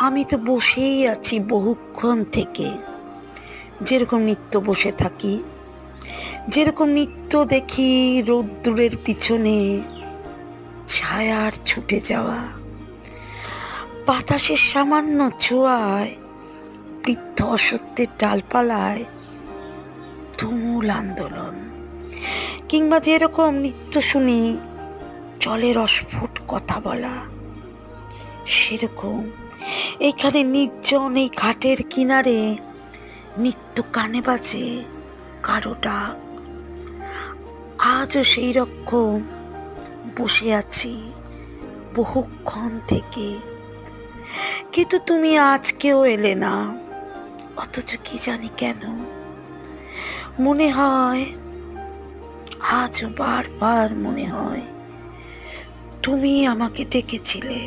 আমি তো বসেই আছি বহুক্ষণ থেকে, যেরকম নিত্য বসে থাকি, যেরকম নিত্য দেখি রোদ্দুরের পিছনে ছায়ার ছুটে যাওয়া, বাতাসের সামান্য ছোঁয়ায় বৃদ্ধ অসত্যের ডালপালায় তুমুল আন্দোলন, কিংবা যেরকম নিত্য শুনি জলের অস্ফুট কথা বলা, সেরকম এইখানে নির্জন এই ঘাটের কিনারে নিত্য কানে বাজে কারো ডাক। আজও সেই রকম বসে আছি বহুক্ষণ থেকে, কিন্তু তুমি আজকেও এলে না। অথচ কি জানি কেন মনে হয়, আজও বারবার মনে হয় তুমি আমাকে ডেকেছিলে।